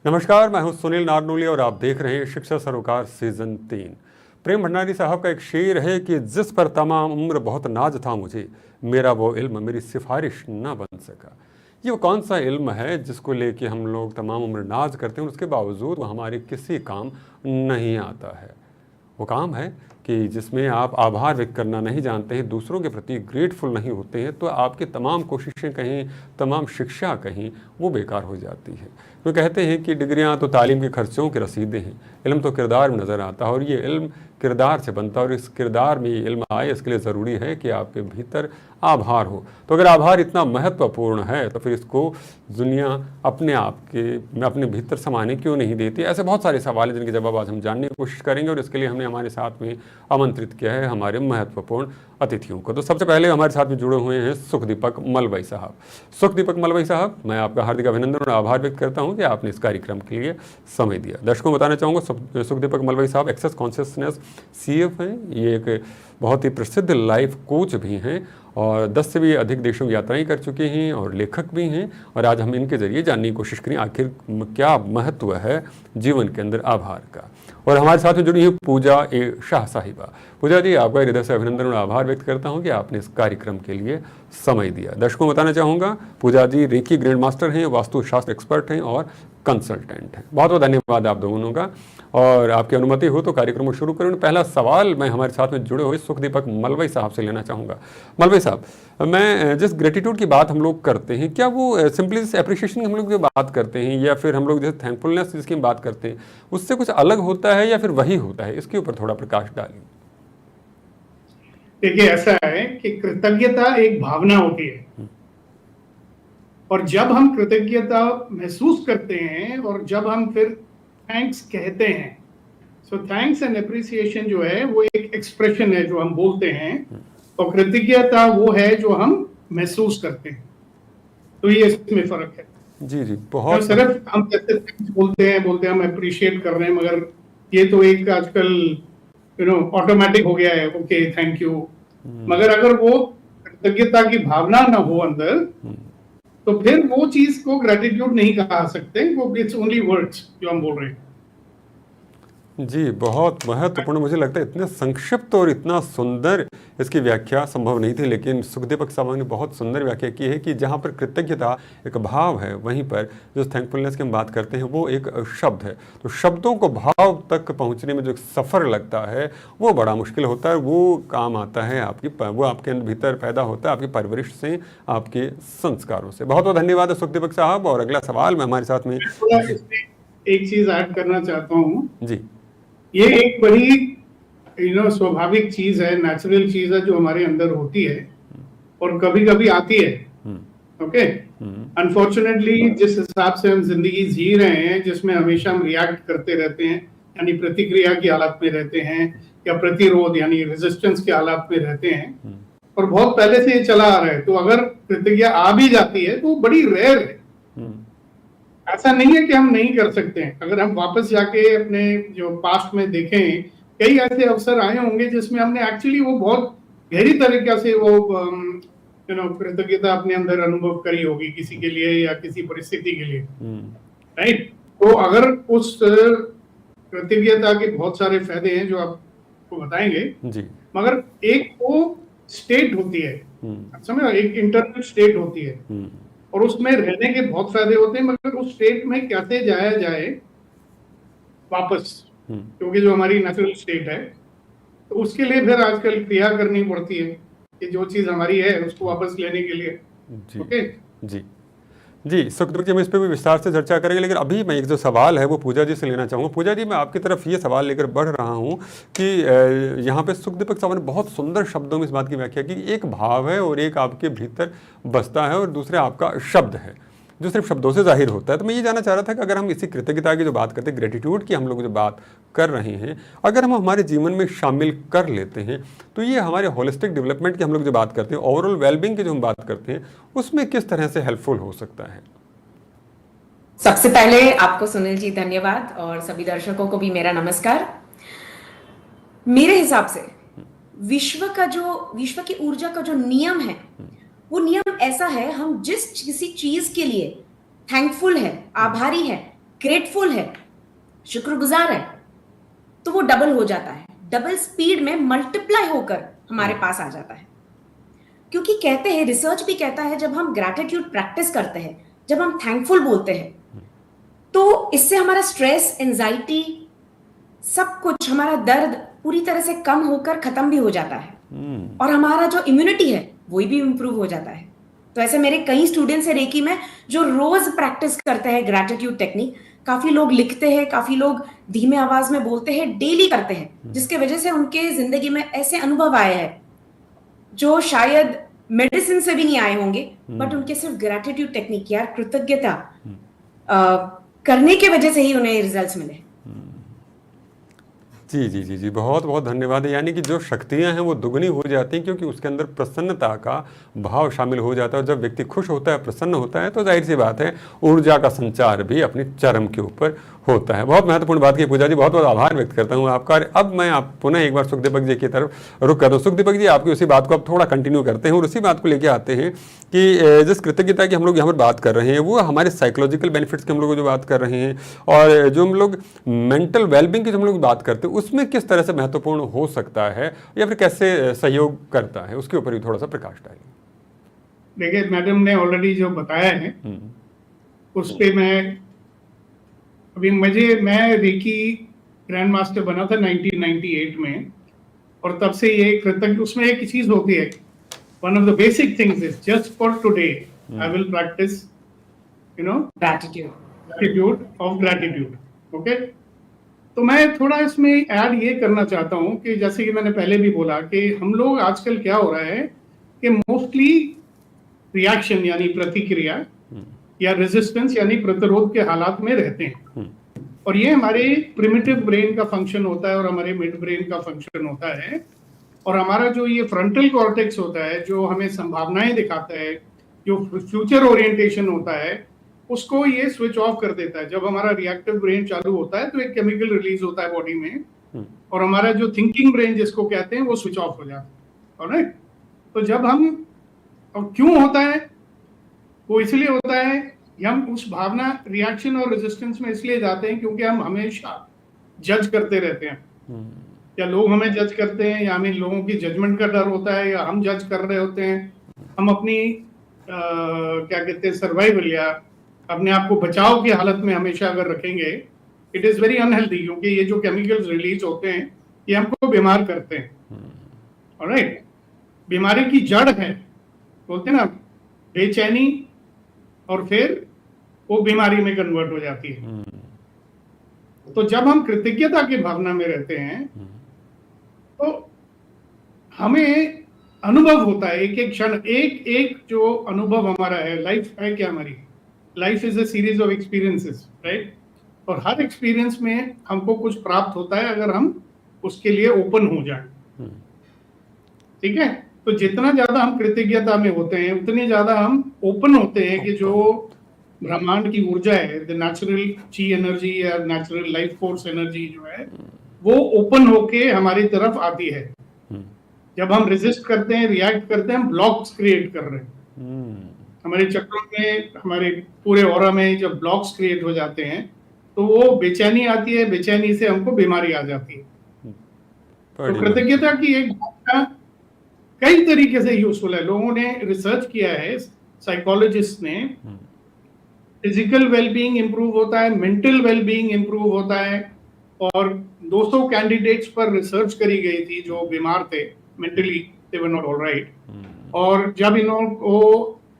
नमस्कार, मैं हूं सुनील नारनूली और आप देख रहे हैं शिक्षा सरोकार सीजन 3। प्रेम भंडारी साहब का एक शेर है कि जिस पर तमाम उम्र बहुत नाज था मुझे, मेरा वो इल्म मेरी सिफारिश ना बन सका। ये वो कौन सा इल्म है जिसको लेके हम लोग तमाम उम्र नाज करते हैं, उसके बावजूद वो हमारे किसी काम नहीं आता है? वो काम है कि जिसमें आप आभार व्यक्त करना नहीं जानते हैं, दूसरों के प्रति ग्रेटफुल नहीं होते हैं, तो आपकी तमाम कोशिशें कहीं, तमाम शिक्षा कहीं वो बेकार हो जाती है। तो कहते हैं कि डिग्रियां तो तालीम के खर्चों की रसीदें हैं, इल्म तो किरदार में नज़र आता है और ये इल्म किरदार से बनता है और इस किरदार में ये इल्म आए, इसके लिए ज़रूरी है कि आपके भीतर आभार हो। तो अगर आभार इतना महत्वपूर्ण है तो फिर इसको दुनिया अपने आप के अपने भीतर समाने क्यों नहीं देती? ऐसे बहुत सारे सवाल हैं जिनके जवाब आज हम जानने की कोशिश करेंगे और इसके लिए हमने हमारे साथ में आमंत्रित किया है हमारे महत्वपूर्ण अतिथियों को। तो सबसे पहले हमारे साथ में जुड़े हुए हैं सुखदीपक मलवई साहब। सुखदीपक मलवई साहब, मैं आपका हार्दिक अभिनंदन और आभार व्यक्त करता हूं कि आपने इस कार्यक्रम के लिए समय दिया। दर्शकों को बताना चाहूँगा, सुखदीपक मलवई साहब एक्सेस कॉन्शियसनेस CF हैं। ये एक बहुत ही प्रसिद्ध लाइफ कोच भी हैं और 10 से भी अधिक देशों की यात्राएं कर चुके हैं और लेखक भी हैं। और आज हम इनके जरिए जानने की कोशिश करें आखिर क्या महत्व है जीवन के अंदर आभार का। और हमारे साथ में जुड़ी है पूजा शाह साहिबा। पूजा जी, आपका हृदय से अभिनंदन और आभार व्यक्त करता हूं कि आपने इस कार्यक्रम के लिए समय दिया। दर्शकों को बताना चाहूँगा, पूजा जी रेकी ग्रैंड मास्टर हैं, वास्तुशास्त्र एक्सपर्ट हैं और कंसल्टेंट हैं। बहुत बहुत धन्यवाद आप दोनों का। और आपकी अनुमति हो तो कार्यक्रम को शुरू करूँ। पहला सवाल मैं हमारे साथ में जुड़े हुए सुखदीपक मलवई साहब से लेना चाहूँगा। मलवई साहब, मैं जिस ग्रेटिट्यूड की बात हम लोग करते हैं, क्या वो सिंपली एप्रिशिएशन की हम लोग जो बात करते हैं या फिर हम लोग जैसे थैंकफुलनेस जिसकी बात करते हैं उससे कुछ अलग होता है या फिर वही होता है? इसके ऊपर थोड़ा प्रकाश डालिए। देखिए, ऐसा है कि कृतज्ञता एक भावना होती है और जब हम कृतज्ञता महसूस करते हैं और जब हम फिर थैंक्स कहते हैं, सो थैंक्स एंड एप्रिसिएशन जो है वो एक एक्सप्रेशन है जो हम बोलते हैं और कृतज्ञता वो है जो हम महसूस करते हैं। तो ये इसमें फर्क है। जी जी, बहुत। तो सिर्फ हम जैसे थैंक्स बोलते हैं हम अप्रिशिएट कर रहे हैं, मगर ये तो एक आजकल ऑटोमेटिक हो गया है, ओके थैंक यू। मगर अगर वो कृतज्ञता की भावना ना हो अंदर तो फिर वो चीज को ग्रेटिट्यूड नहीं कहा सकते, वो इट्स ओनली वर्ड्स जो हम बोल रहे हैं। जी, बहुत महत्वपूर्ण। मुझे लगता है इतने संक्षिप्त और इतना सुंदर इसकी व्याख्या संभव नहीं थी, लेकिन सुखदीपक साहब ने बहुत सुंदर व्याख्या की है कि जहाँ पर कृतज्ञता एक भाव है, वहीं पर जो थैंकफुलनेस की हम बात करते हैं वो एक शब्द है। तो शब्दों को भाव तक पहुँचने में जो सफ़र लगता है वो बड़ा मुश्किल होता है। वो काम आता है वो आपके भीतर पैदा होता है आपकी परवरिश से, आपके संस्कारों से। बहुत बहुत धन्यवाद सुखदीपक साहब। और अगला सवाल में हमारे साथ में एक चीज ऐड करना चाहता हूँ जी। ये एक बड़ी स्वाभाविक चीज है, नेचुरल चीज है जो हमारे अंदर होती है और कभी कभी आती है। ओके, अनफॉर्चुनेटली जिस हिसाब से हम जिंदगी जी रहे हैं, जिसमें हमेशा हम रिएक्ट करते रहते हैं, यानी प्रतिक्रिया की हालत में रहते हैं या प्रतिरोध यानी रेजिस्टेंस की हालत में रहते हैं और बहुत पहले से ये चला आ रहा है, तो अगर प्रतिक्रिया आ भी जाती है तो बड़ी रेयर है। ऐसा नहीं है कि हम नहीं कर सकते हैं। अगर हम वापस जाके अपने जो पास्ट में देखें, कई ऐसे अवसर आए होंगे जिसमें हमने एक्चुअली वो बहुत गहरी तरीके से वो कृतज्ञता अपने अंदर अनुभव करी होगी किसी के लिए या किसी परिस्थिति के लिए, राइट। तो अगर उस कृतज्ञता के बहुत सारे फायदे हैं जो आपको बताएंगे जी। मगर एक वो स्टेट होती है, समझो, एक इंटरनल स्टेट होती है और उसमें रहने के बहुत फायदे होते हैं, मगर उस स्टेट में कैसे जाया जाए वापस, क्योंकि जो हमारी नेचुरल स्टेट है, तो उसके लिए फिर आजकल क्रिया करनी पड़ती है कि जो चीज हमारी है उसको वापस लेने के लिए। ओके जी जी, सुखदीप जी, हम इस पर भी विस्तार से चर्चा करेंगे, लेकिन अभी मैं एक जो सवाल है वो पूजा जी से लेना चाहूँगा। पूजा जी, मैं आपकी तरफ ये सवाल लेकर बढ़ रहा हूँ कि यहाँ पे सुखदीपक साहब ने बहुत सुंदर शब्दों में इस बात की व्याख्या की, एक भाव है और एक आपके भीतर बसता है और दूसरे आपका शब्द है जो सिर्फ शब्दों से जाहिर होता है। तो मैं ये जानना चाह रहा था कि अगर हम इसी कृतज्ञता की जो बात करते हैं, ग्रेटिट्यूड की हम लोग जो बात कर रहे हैं, अगर हम हमारे जीवन में शामिल कर लेते हैं तो ये हमारे होलिस्टिक डेवलपमेंट की हम लोग जो बात करते हैं, ओवरऑल वेलबींग की जो हम बात करते हैं, उसमें किस तरह से हेल्पफुल हो सकता है? सबसे पहले आपको सुनील जी धन्यवाद और सभी दर्शकों को भी मेरा नमस्कार। मेरे हिसाब से विश्व की ऊर्जा का जो नियम है, वो नियम ऐसा है, हम जिस किसी चीज के लिए थैंकफुल है, आभारी है, ग्रेटफुल है, शुक्रगुजार है, तो वो डबल हो जाता है, डबल स्पीड में मल्टीप्लाई होकर हमारे पास आ जाता है। क्योंकि कहते हैं, रिसर्च भी कहता है, जब हम ग्रैटिट्यूड प्रैक्टिस करते हैं, जब हम थैंकफुल बोलते हैं, तो इससे हमारा स्ट्रेस, एंजाइटी, सब कुछ, हमारा दर्द पूरी तरह से कम होकर खत्म भी हो जाता है, और हमारा जो इम्यूनिटी है वही भी इंप्रूव हो जाता है। तो ऐसे मेरे कई स्टूडेंट्स हैं रेकी में जो रोज प्रैक्टिस करते हैं ग्रैटिट्यूड टेक्निक। काफी लोग लिखते हैं, काफी लोग धीमे आवाज में बोलते हैं, डेली करते हैं, जिसके वजह से उनके जिंदगी में ऐसे अनुभव आए हैं जो शायद मेडिसिन से भी नहीं आए होंगे, बट उनके सिर्फ ग्रैटिट्यूड टेक्निक, यार कृतज्ञता करने के वजह से ही उन्हें रिजल्ट्स मिले। जी जी जी जी, बहुत बहुत धन्यवाद। यानी कि जो शक्तियां हैं वो दुगनी हो जाती हैं, क्योंकि उसके अंदर प्रसन्नता का भाव शामिल हो जाता है। और जब व्यक्ति खुश होता है, प्रसन्न होता है, तो जाहिर सी बात है ऊर्जा का संचार भी अपनी चरम के ऊपर होता है। बहुत महत्वपूर्ण बात की पूजा जी, बहुत बहुत आभार व्यक्त करता हूँ आपका। अब मैं आप पुनः एक बार सुखदीपक जी की तरफ रुक कर दूँ। सुखदीपक जी, आपकी उसी बात को अब थोड़ा कंटिन्यू करते हैं और उसी बात को लेकर आते हैं कि जिस कृतज्ञता की हम लोग यहाँ पर बात कर रहे हैं, वो हमारे साइकोलॉजिकल बेनिफिट्स की हम लोग जो बात कर रहे हैं, और जो हम लोग मेंटल वेलबींग की जो हम लोग बात करते हैं, उसमें किस तरह से महत्वपूर्ण हो सकता है या फिर कैसे सहयोग करता है, उसके ऊपर भी थोड़ा सा प्रकाश डालिए। देखिए, मैडम ने ऑलरेडी जो बताया है उस पे मैं रेकी ग्रैंड मास्टर बना था 1998 में, और तब से ये कृतज्ञ, उसमें एक चीज होती है, one of the basic things is just for today I will practice gratitude of gratitude. Okay, तो मैं थोड़ा इसमें ऐड ये करना चाहता हूँ कि जैसे कि मैंने पहले भी बोला कि हम लोग आजकल क्या हो रहा है कि मोस्टली रिएक्शन यानी प्रतिक्रिया या रेजिस्टेंस यानी प्रतिरोध के हालात में रहते हैं, और ये हमारे प्रिमिटिव ब्रेन का फंक्शन होता है और हमारे मिड ब्रेन का फंक्शन होता है, और हमारा जो ये फ्रंटल कॉर्टेक्स होता है जो हमें संभावनाएं दिखाता है, जो फ्यूचर ओरिएंटेशन होता है, उसको ये स्विच ऑफ कर देता है। जब हमारा रिएक्टिव ब्रेन चालू होता है तो एक केमिकल रिलीज होता है बॉडी में, और हमारा जो थिंकिंग ब्रेन जिसको कहते हैं वो स्विच ऑफ हो जाता है। ऑलराइट, तो जब हम, और क्यों होता है वो इसलिए होता है कि हम उस भावना, रिएक्शन और रेजिस्टेंस में इसलिए जाते हैं क्योंकि हम हमेशा जज करते रहते हैं, या लोग हमें जज करते हैं, या हमें लोगों की जजमेंट का डर होता है, या हम जज कर रहे होते हैं। हम अपनी क्या कहते हैं, सर्वाइवल या अपने आप को बचाव की हालत में हमेशा अगर रखेंगे, इट इज वेरी अनहेल्दी, क्योंकि ये जो केमिकल्स रिलीज होते हैं ये हमको बीमार करते हैं। ऑलराइट, बीमारी की जड़ है, बोलते हैं ना, बेचैनी, और फिर वो बीमारी में कन्वर्ट हो जाती है। तो जब हम कृतज्ञता की भावना में रहते हैं तो हमें अनुभव होता है, एक एक क्षण, एक एक जो अनुभव हमारा है। लाइफ है क्या हमारी? Life is a series of experiences, right? और हर एक्सपीरियंस में हमको कुछ प्राप्त होता है अगर हम उसके लिए ओपन हो जाए। ठीक है, तो जितना ज्यादा हम कृतज्ञता में होते हैं उतनी ज्यादा हम ओपन होते हैं कि जो ब्रह्मांड की ऊर्जा है, द नेचुरल ची एनर्जी या नेचुरल लाइफ फोर्स एनर्जी जो है वो ओपन होके हमारी तरफ आती है। जब हम रेजिस्ट करते हैं, रिएक्ट करते हैं, हम ब्लॉक्स क्रिएट कर रहे हैं। हमारे चक्रों में, हमारे पूरे ऑरा में जब ब्लॉक्स क्रिएट हो जाते हैं तो वो बेचैनी आती है, बेचैनी से हमको बीमारी आ जाती है। तो कृतज्ञता की एक भावना कई तरीके से यूजफुल है। लोगों ने रिसर्च किया है, साइकोलॉजिस्ट ने, फिजिकल वेलबींग इंप्रूव होता है, मेंटल वेलबींग इंप्रूव होता है, और 200 कैंडिडेट्स पर रिसर्च करी गई थी जो बीमार थे, mentally they were not alright, और जब इनको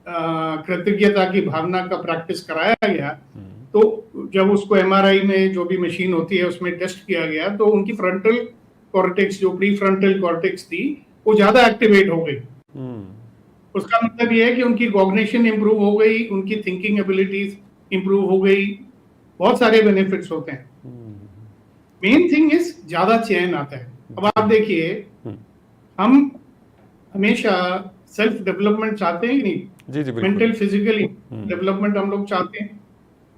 कृतज्ञता की भावना का प्रैक्टिस कराया गया तो जब उसको एमआरआई में जो भी मशीन होती है उसमें टेस्ट किया गया तो उनकी फ्रंटल कॉर्टेक्स, जो प्री फ्रंटल कॉर्टेक्स थी, वो ज्यादा एक्टिवेट हो गई। उसका मतलब ये है कि उनकी कॉग्निशन इंप्रूव हो गई, उनकी थिंकिंग एबिलिटीज इंप्रूव हो गई, बहुत सारे बेनिफिट्स होते हैं। मेन थिंग इज ज्यादा चैन आता है। अब आप देखिए, हम हमेशा सेल्फ डेवलपमेंट चाहते हैं कि नहीं? जी जी, मेंटल फिजिकली डेवलपमेंट हम लोग चाहते हैं,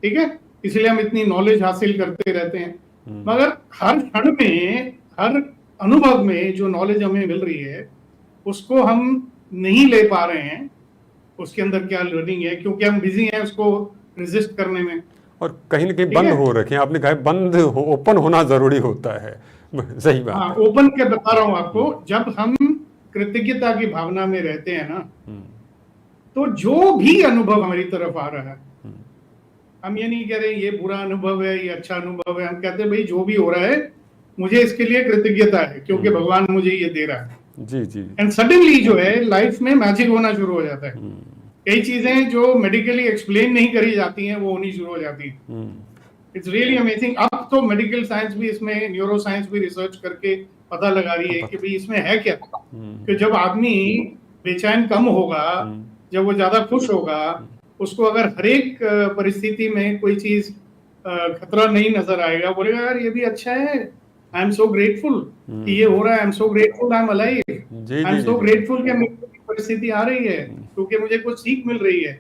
ठीक है, इसलिए हम इतनी नॉलेज हासिल करते रहते हैं। मगर हर क्षण में, हर अनुभव में जो नॉलेज हमें मिल रही है उसको हम नहीं ले पा रहे हैं, उसके अंदर क्या लर्निंग है, क्योंकि हम बिजी हैं उसको रेजिस्ट करने में। और कहीं ना कहीं ठीक बंद है? हो रखे हैं। आपने कहा बंद हो, ओपन होना जरूरी होता है। सही बात हाँ, है। ओपन के बता रहा हूँ आपको, जब हम कृतज्ञता की भावना में रहते हैं ना, तो जो भी अनुभव हमारी तरफ आ रहा है, हम ये नहीं कह रहे ये बुरा अनुभव है, ये अच्छा अनुभव है, हम कहते हैं भाई जो भी हो रहा है मुझे इसके लिए कृतज्ञता है, क्योंकि भगवान मुझे ये दे रहा है। जी जी। एंड सडनली जो है लाइफ में मैजिक होना शुरू हो जाता है। कई चीजें जो मेडिकली एक्सप्लेन नहीं करी जाती हैं वो होनी शुरू हो जाती हैं। It's really amazing. अब तो मेडिकल साइंस भी इसमें, न्यूरो साइंस भी रिसर्च करके पता लगा रही है कि भाई इसमें है क्या। कि जब आदमी बेचैन कम होगा, जब वो ज्यादा खुश होगा, उसको अगर हर एक परिस्थिति में कोई चीज खतरा नहीं नजर आएगा, बोलेगा यार ये भी अच्छा है, आई एम सो ग्रेटफुल कि ये हो रहा है, I am so grateful I am alive, जी आई एम जी सो जी। ग्रेटफुल कि मेरे को परिस्थिति आ रही है क्योंकि मुझे कुछ सीख मिल रही है।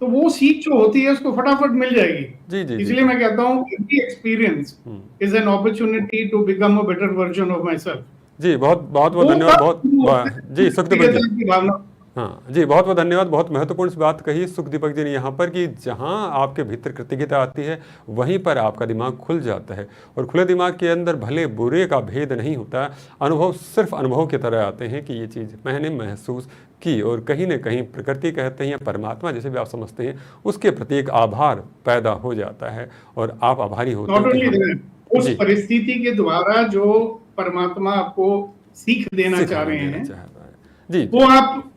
तो वो सीख जो होती है उसको फटाफट मिल जी जाएगी। जी जी। इसलिए मैं कहता हूँ every experience is an opportunity to become a better version of my self. जी बहुत बहुत बहुत वो धन्यवाद। तब शुरू होता है जी सुखदीपक जी। की भावना। हाँ जी बहुत बहुत धन्यवाद। बहुत महत्वपूर्ण सी बात कही सुखदीपक जी ने यहाँ पर कि जहाँ आपके भीतर कृतज्ञता आती है वहीं पर आपका दिमाग खुल जाता है, और खुले दिमाग के अंदर भले बुरे का भेद नहीं होता, अनुभव सिर्फ अनुभव की तरह आते हैं कि ये चीज़ मैंने महसूस की, और कहीं ना कहीं प्रकृति कहते हैं या परमात्मा जैसे भी आप समझते हैं उसके प्रति एक आभार पैदा हो जाता है और आप आभारी होते नॉट हैं कि ओनली हाँ। दैट, उस जी परिस्थिति के द्वारा जो परमात्मा आपको सीख देना चाह सिखाना रहे देना हैं चाह रहा है। जी वो आप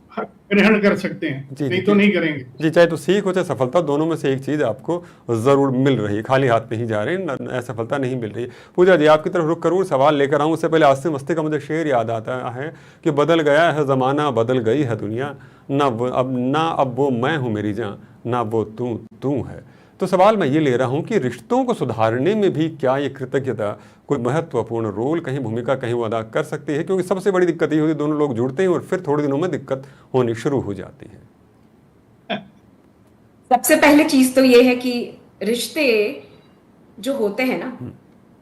ग्रहण कर सकते हैं, जी नहीं जी तो नहीं करेंगे। जी। चाहे तो सीख हो चाहे सफलता, दोनों में से एक चीज़ आपको ज़रूर मिल रही है, खाली हाथ नहीं जा रहे हैं, असफलता नहीं मिल रही है। पूजा जी आपकी तरफ रुक करूँ, सवाल लेकर आऊँ उससे पहले आस्ते मस्ते का मुझे शेर याद आता है कि बदल गया है ज़माना, बदल गई है दुनिया, ना अब वो मैं हूँ मेरी जान, ना वो तू है। तो सवाल मैं ये ले रहा हूँ कि रिश्तों को सुधारने में भी क्या ये कृतज्ञता कोई महत्वपूर्ण रोल, कहीं भूमिका कहीं वो अदा कर सकती है? क्योंकि सबसे बड़ी दिक्कत ये होती है दोनों लोग जुड़ते हैं और फिर थोड़े दिनों में दिक्कत होनी शुरू हो जाती है। सबसे पहले चीज तो ये है कि रिश्ते जो होते हैं ना,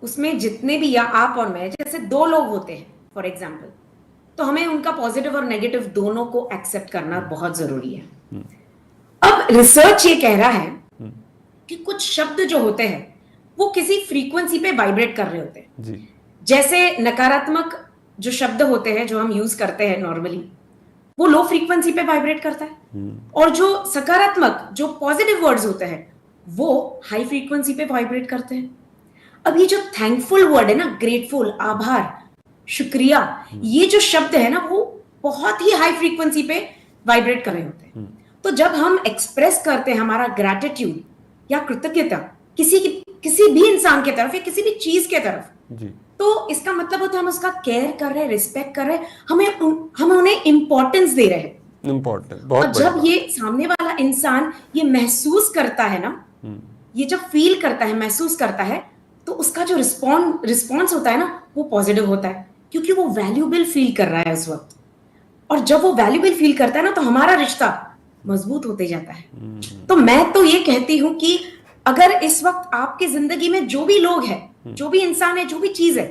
उसमें जितने भी, या आप और मैं जैसे दो लोग होते हैं फॉर एग्जाम्पल, तो हमें उनका पॉजिटिव और नेगेटिव दोनों को एक्सेप्ट करना बहुत जरूरी है। अब रिसर्च ये कह रहा है कि कुछ शब्द जो होते हैं वो किसी फ्रीक्वेंसी पे वाइब्रेट कर रहे होते हैं। जी जैसे नकारात्मक जो शब्द होते हैं जो हम यूज करते हैं नॉर्मली, वो लो फ्रीक्वेंसी पे वाइब्रेट करता है, और जो सकारात्मक जो पॉजिटिव वर्ड्स होते हैं वो हाई फ्रीक्वेंसी पे वाइब्रेट करते हैं। अब ये जो थैंकफुल वर्ड है ना, ग्रेटफुल, आभार, शुक्रिया, ये जो शब्द है ना वो बहुत ही हाई फ्रीक्वेंसी पे वाइब्रेट कर रहे होते हैं। तो जब हम एक्सप्रेस करते हैं हमारा ग्रैटिट्यूड या कृतज्ञता किसी भी इंसान के तरफ या किसी भी चीज के तरफ, जी तो इसका मतलब होता है हम उसका केयर कर रहे हैं, रिस्पेक्ट कर रहे हैं, हम उन्हें इंपॉर्टेंस दे रहे हैं। इम्पोर्टेंट, बहुत और बड़ी जब बात। ये सामने वाला इंसान ये महसूस करता है ना, ये जब फील करता है, महसूस करता है, तो उसका जो रिस्पॉन्स होता है ना वो पॉजिटिव होता है, क्योंकि वो वैल्यूबल फील कर रहा है उस वक्त। और जब वो वैल्यूबल फील करता है ना तो हमारा रिश्ता मजबूत होते जाता है। तो मैं तो ये कहती हूं कि अगर इस वक्त आपकी जिंदगी में जो भी लोग हैं, जो भी इंसान है, जो भी चीज है,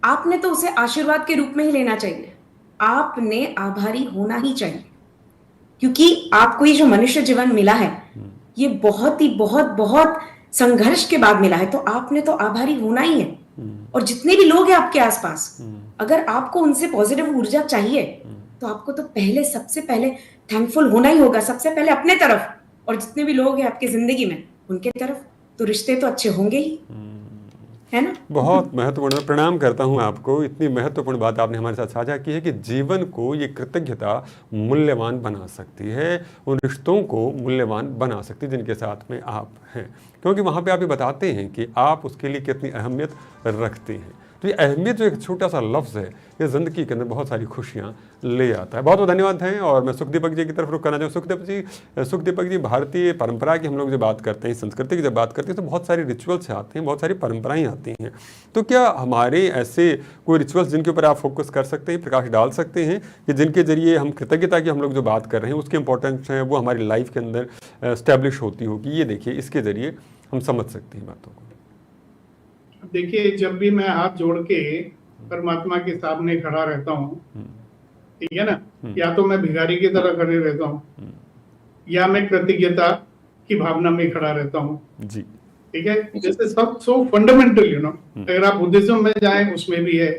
आपने तो उसे आशीर्वाद के रूप में ही लेना चाहिए, आपने आभारी होना ही चाहिए, क्योंकि आपको ये जो मनुष्य जीवन मिला है ये बहुत ही बहुत संघर्ष के बाद मिला है, तो आपने तो आभारी होना ही है। और जितने भी लोग हैं आपके आसपास, अगर आपको उनसे पॉजिटिव ऊर्जा चाहिए तो आपको तो सबसे पहले थैंकफुल होना ही होगा, सबसे पहले अपने तरफ, और जितने भी लोग हैं आपकी जिंदगी में उनके तरफ, तो रिश्ते तो अच्छे होंगे ही, है ना। बहुत महत्वपूर्ण, प्रणाम करता हूं आपको। इतनी महत्वपूर्ण बात आपने हमारे साथ साझा की है कि जीवन को ये कृतज्ञता मूल्यवान बना सकती है, उन रिश्तों को मूल्यवान बना सकती है जिनके साथ में आप हैं, क्योंकि वहाँ पे आप ये बताते हैं कि आप उसके लिए कितनी अहमियत रखते हैं। तो ये अहमियत जो एक छोटा सा लफ्ज़ है ये ज़िंदगी के अंदर बहुत सारी खुशियाँ ले आता है। बहुत बहुत धन्यवाद हैं। और मैं सुखदीपक जी की तरफ रुख करना चाहूँ। सुखदीपक जी, भारतीय परंपरा की हम लोग जब बात करते हैं, संस्कृति की जब बात करते हैं, तो बहुत सारे रिचुअल्स आते हैं, बहुत सारी परंपराएं आती हैं। तो क्या हमारे ऐसे कोई रिचुअल्स जिनके ऊपर आप फोकस कर सकते हैं, प्रकाश डाल सकते हैं, कि जिनके जरिए हम कृतज्ञता की हम लोग जो बात कर रहे हैं उसकी इंपॉर्टेंस है वो हमारी लाइफ के अंदर स्टैब्लिश होती होगी? ये देखिए, इसके जरिए हम समझ सकते हैं बातों को। देखिए, जब भी मैं हाथ जोड़ के परमात्मा के सामने खड़ा रहता हूँ, ठीक है ना, या तो मैं भिखारी की तरह खड़े रहता हूँ, या मैं कृतज्ञता की भावना में खड़ा रहता हूँ। जी ठीक है, जैसे सब सो फंडामेंटल अगर आप बुद्धिज्म में जाएं उसमें भी है,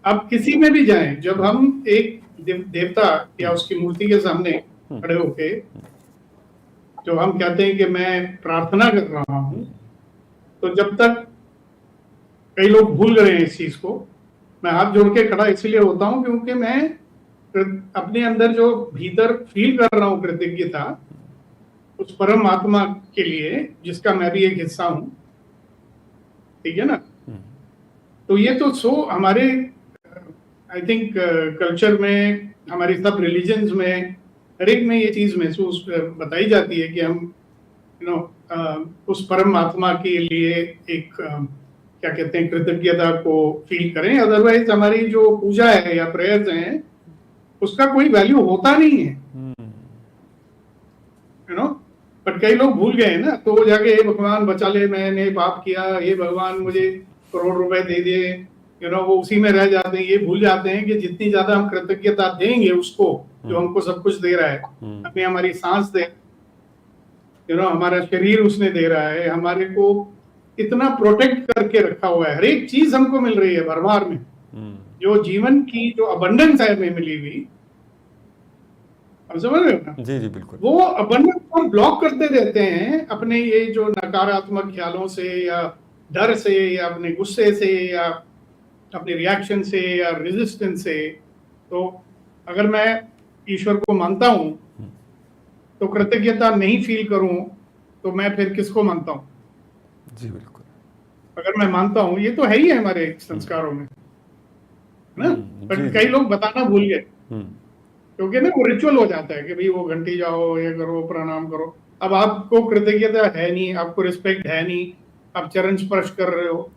आप किसी में भी जाएं, जब हम एक देवता या उसकी मूर्ति के सामने खड़े होके जो हम कहते हैं कि मैं प्रार्थना कर रहा हूं, तो जब तक कई लोग भूल गए हैं इस चीज को, मैं हाथ जोड़ के खड़ा इसलिए होता हूं क्योंकि मैं अपने अंदर जो भीतर फील कर रहा हूं कृतज्ञता उस परम आत्मा के लिए जिसका मैं भी एक हिस्सा हूं। ठीक है ना? तो ये तो हमारे आई थिंक कल्चर में, हमारी सब रिलीजन्स में, हर एक में ये चीज महसूस बताई जाती है कि हम उस परम आत्मा के लिए एक क्या कहते हैं कृतज्ञता को फील करें। अदरवाइज हमारी जो पूजा है या प्रेयर्स हैं उसका कोई वैल्यू होता नहीं है, बट कई लोग भूल गए हैं ना, तो वो जाके हे भगवान बचा ले, मैंने पाप किया, हे भगवान मुझे करोड़ रुपए दे दे, वो उसी में रह जाते हैं। ये भूल जाते हैं कि जितनी ज्यादा हम कृतज्ञता देंगे उसको जो हमको सब कुछ दे रहा है, हमें हमारी सांस दे, हमारा शरीर उसने दे रहा है, हमारे को इतना प्रोटेक्ट करके रखा हुआ है, हर एक चीज हमको मिल रही है भरमार में, जो जीवन की जो अबंडेंस है हमें मिली हुई, आप समझ रहे हो ना? जी जी बिल्कुल। वो अबंडेंस को ब्लॉक करते रहते हैं अपने ये जो नकारात्मक ख्यालों से या डर से या अपने गुस्से से या अपने रिएक्शन से या रेजिस्टेंस से। तो अगर मैं ईश्वर को मानता हूं तो कृतज्ञता नहीं फील करूं तो मैं फिर किसको मानता हूं? जी बिल्कुल। अगर मैं मानता हूं, ये तो है ही है हमारे संस्कारों में, है ना? पर कई लोग बताना भूल गए क्योंकि ना वो रिचुअल हो जाता है कि भाई वो घंटी जाओ, ये करो, प्रणाम करो। अब आपको कृतज्ञता है नहीं, आपको रिस्पेक्ट है नहीं, आप चरण स्पर्श कर रहे हो,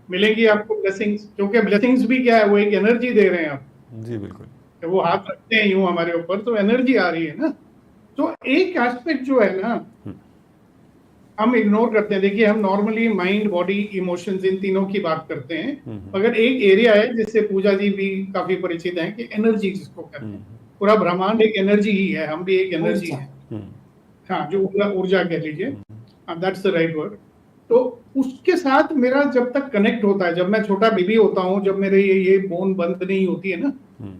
मिलेंगी आपको ब्लेसिंग्स, क्योंकि ब्लेसिंग्स भी क्या है, वो एक एनर्जी दे रहे हैं आप। जी बिल्कुल। जब वो हाथ रखते हैं यूं हमारे ऊपर तो एनर्जी आ रही है ना। तो एक एस्पेक्ट जो है ना हम इग्नोर करते हैं। देखिए, हम नॉर्मली माइंड, बॉडी, इमोशंस, इन तीनों की बात करते हैं, मगर एक एरिया है जिससे पूजा जी भी काफी परिचित हैं कि एनर्जी जिसको कहते हैं। पूरा ब्रह्मांड एक एनर्जी ही है, हम भी एक एनर्जी है। हाँ, जो ऊर्जा कह लीजिए, दैट्स द राइट वर्ड। तो उसके साथ मेरा जब तक कनेक्ट होता है, जब मैं छोटा बेबी होता हूँ, जब मेरे ये बोन बंद नहीं होती है ना,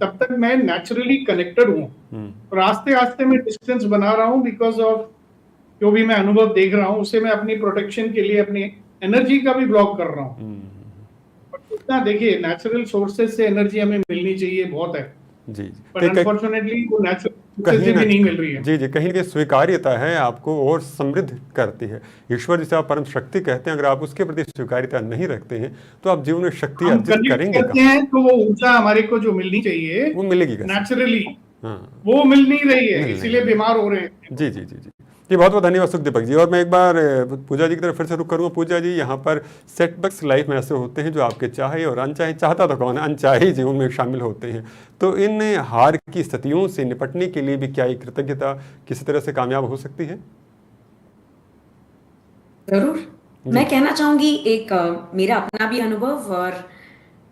तब तक मैं नेचुरली कनेक्टेड हूँ। और आस्ते आस्ते मैं डिस्टेंस बना रहा हूँ बिकॉज ऑफ जो भी मैं अनुभव देख रहा हूँ, उसे मैं अपनी प्रोटेक्शन के लिए अपनी एनर्जी का भी ब्लॉक कर रहा हूँ। उतना देखिए, नेचुरल सोर्सेज से एनर्जी हमें मिलनी चाहिए, बहुत है जी, पर अनफॉर्चुनेटली वो नेचुरल सोर्सेज से भी नहीं मिल रही है। जी जी, कहीं ना कहीं स्वीकार्यता है आपको और समृद्ध करती है। ईश्वर जिसे आप परम शक्ति कहते हैं, अगर आप उसके प्रति स्वीकार्यता नहीं रखते हैं तो आप जीवन में शक्ति अर्जित करेंगे करते हैं तो वो ऊर्जा हमारे को जो मिलनी चाहिए वो मिलेगी नेचुरली, वो मिल नहीं रही है, इसीलिए बीमार हो रहे हैं। जी जी जी जी जी, बहुत बहुत धन्यवाद सुखदीपक जी। और मैं एक बार पूजा जी की तरफ फिर से रुक करूँगा। पूजा जी, यहाँ पर सेटबैक्स लाइफ में ऐसे होते हैं जो आपके चाहे और अनचाहे, चाहता तो कौन है, अनचाहे जीवन में शामिल होते हैं। तो इन हार की स्थितियों से निपटने के लिए भी क्या ये कृतज्ञता किसी तरह से कामयाब हो सकती है? जरूर। मैं कहना चाहूंगी एक मेरा अपना भी अनुभव, और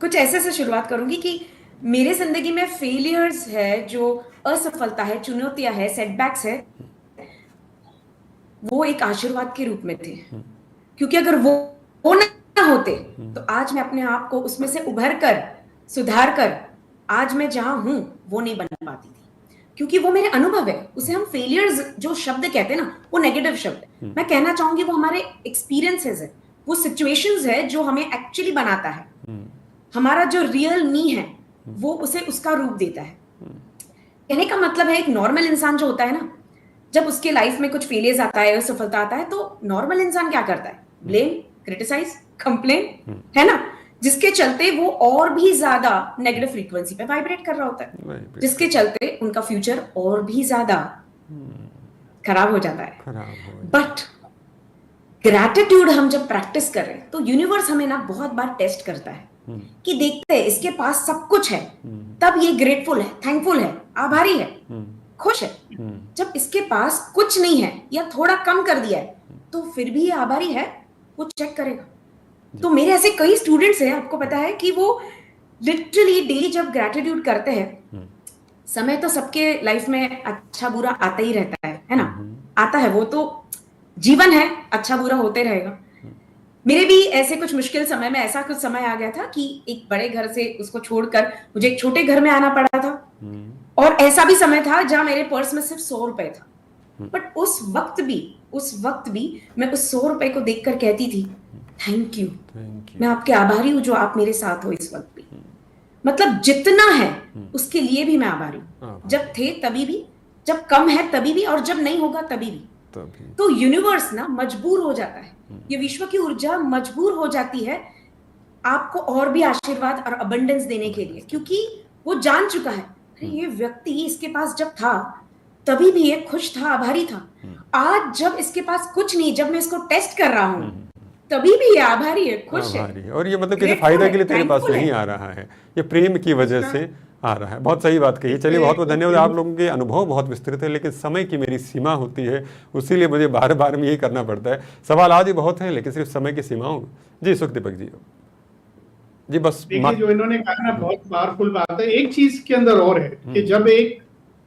कुछ ऐसे से शुरुआत करूंगी कि मेरे जिंदगी में फेलियर्स है, जो असफलता है, चुनौतियां है, सेटबैक्स है, वो एक आशीर्वाद के रूप में थे। क्योंकि अगर वो ना होते तो आज मैं अपने आप को उसमें से उभर कर, सुधार कर, आज मैं जहां हूं वो नहीं बन पाती थी। क्योंकि वो मेरे अनुभव है। उसे हम फेलियर्स जो शब्द कहते हैं ना, वो नेगेटिव शब्द है। मैं कहना चाहूंगी वो हमारे एक्सपीरियंसेस है, वो सिचुएशंस है जो हमें एक्चुअली बनाता है। हमारा जो रियल मी है वो उसे उसका रूप देता है। कहने का मतलब है, एक नॉर्मल इंसान जो होता है ना, जब उसके लाइफ में कुछ फेलियर्स आता है, असफलता आता है, तो नॉर्मल इंसान क्या करता है? ब्लेम, क्रिटिसाइज, कंप्लेन, है ना? जिसके चलते वो और भी ज्यादा नेगेटिव फ्रीक्वेंसी पे वाइब्रेट कर रहा होता है, जिसके चलते उनका फ्यूचर और भी ज्यादा खराब हो जाता है। बट ग्रैटिट्यूड हम जब प्रैक्टिस कर रहे हैं तो यूनिवर्स हमें ना बहुत बार टेस्ट करता है कि देखते हैं इसके पास सब कुछ है, तब ये ग्रेटफुल है, थैंकफुल है, आभारी है, खुश है। जब इसके पास कुछ नहीं है या थोड़ा कम कर दिया है तो फिर भी ये आभारी है, वो चेक करेगा। तो मेरे ऐसे कई स्टूडेंट्स हैं, आपको पता है, कि वो लिटरली डेली जब ग्रैटिट्यूड करते हैं, समय तो सबके लाइफ में अच्छा बुरा आता ही रहता है ना? आता है, वो तो जीवन है, अच्छा बुरा होते रहेगा। मेरे भी ऐसे कुछ मुश्किल समय में ऐसा कुछ समय आ गया था कि एक बड़े घर से उसको छोड़कर मुझे एक छोटे घर में आना पड़ा था, और ऐसा भी समय था जहां मेरे पर्स में सिर्फ 100 रुपए था। बट उस वक्त भी मैं उस 100 रुपए को देखकर कहती थी, थैंक यू, मैं आपके आभारी हूं जो आप मेरे साथ हो इस वक्त भी। मतलब जितना है उसके लिए भी मैं आभारी हूं, जब थे तभी भी, जब कम है तभी भी, और जब नहीं होगा तभी भी। तो यूनिवर्स ना मजबूर हो जाता है, ये विश्व की ऊर्जा मजबूर हो जाती है आपको और भी आशीर्वाद और अबंडेंस देने के लिए, क्योंकि वो जान चुका है ये व्यक्ति इसके पास जब था तभी भी ये खुश था, आभारी था। आज जब इसके पास कुछ नहीं, जब मैं इसको टेस्ट कर रहा हूं तभी भी ये आभारी है, खुश है। और ये मतलब किसी फायदे के लिए तेरे पास नहीं आ रहा है, ये प्रेम की वजह से आ रहा है। बहुत सही बात कही। चलिए बहुत बहुत धन्यवाद। आप लोगों के अनुभव बहुत विस्तृत है, लेकिन समय की मेरी सीमा होती है, उसीलिए मुझे बार बार में यही करना पड़ता है। सवाल आज ही बहुत है, लेकिन सिर्फ समय की सीमाओं। जी सुखदीपक जी बस देखिए जो इन्होंने कहा ना, बहुत पावरफुल बात है। एक चीज के अंदर और है कि जब एक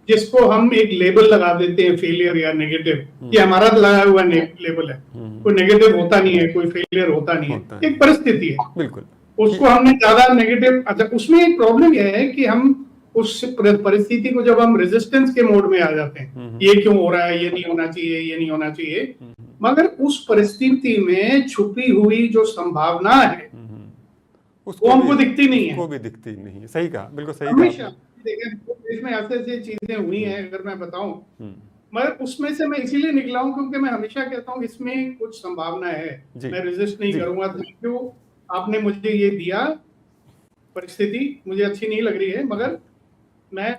जिसको हम एक लेबल लगा देते हैं फेलियर या नेगेटिव, ये हमारा लगाया हुआ लेबल है, कोई नेगेटिव होता नहीं है, कोई फेलियर होता नहीं है, एक परिस्थिति है। बिल्कुल, उसको हमने ज्यादा नेगेटिव, अच्छा उसमें एक प्रॉब्लम यह है कि हम उस परिस्थिति को जब हम रेजिस्टेंस के मोड में आ जाते हैं, ये क्यों हो रहा है, ये नहीं होना चाहिए, ये नहीं होना चाहिए, मगर उस परिस्थिति में छुपी हुई जो संभावना है वो हमको दिखती नहीं है, वो भी दिखती नहीं है। सही कहा, बिल्कुल सही हमेशा देखें देश में ऐसे ऐसी चीजें हुई हैं, अगर मैं बताऊं, मगर उसमें से मैं इसीलिए निकला हूं क्योंकि मैं हमेशा कहता हूं इसमें कुछ संभावना है, मैं रेजिस्ट नहीं करूंगा। थैंक यू, आपने मुझे ये दिया, परिस्थिति मुझे अच्छी नहीं लग रही है मगर मैं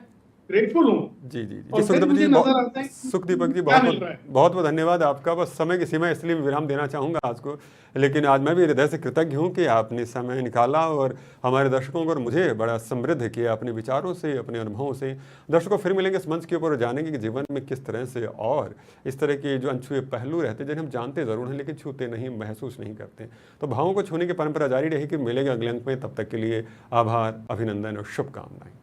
ग्रेटफुल हूँ। जी सुखदीपक जी बहुत बहुत धन्यवाद आपका। बस समय की सीमा इसलिए विराम देना चाहूँगा आज को, लेकिन आज मैं भी हृदय से कृतज्ञ हूँ कि आपने समय निकाला और हमारे दर्शकों को और मुझे बड़ा समृद्ध किया अपने विचारों से, अपने अनुभवों से। दर्शकों फिर मिलेंगे इस मंच के ऊपर, जानेंगे कि जीवन में किस तरह से और इस तरह के जो अनछुए पहलू रहते हैं जिन्हें हम जानते ज़रूर हैं लेकिन छूते नहीं, महसूस नहीं करते। तो भावों को छूने की परंपरा जारी रहेगी। मिलेंगे अगले अंक में, तब तक के लिए आभार, अभिनंदन और शुभकामनाएं।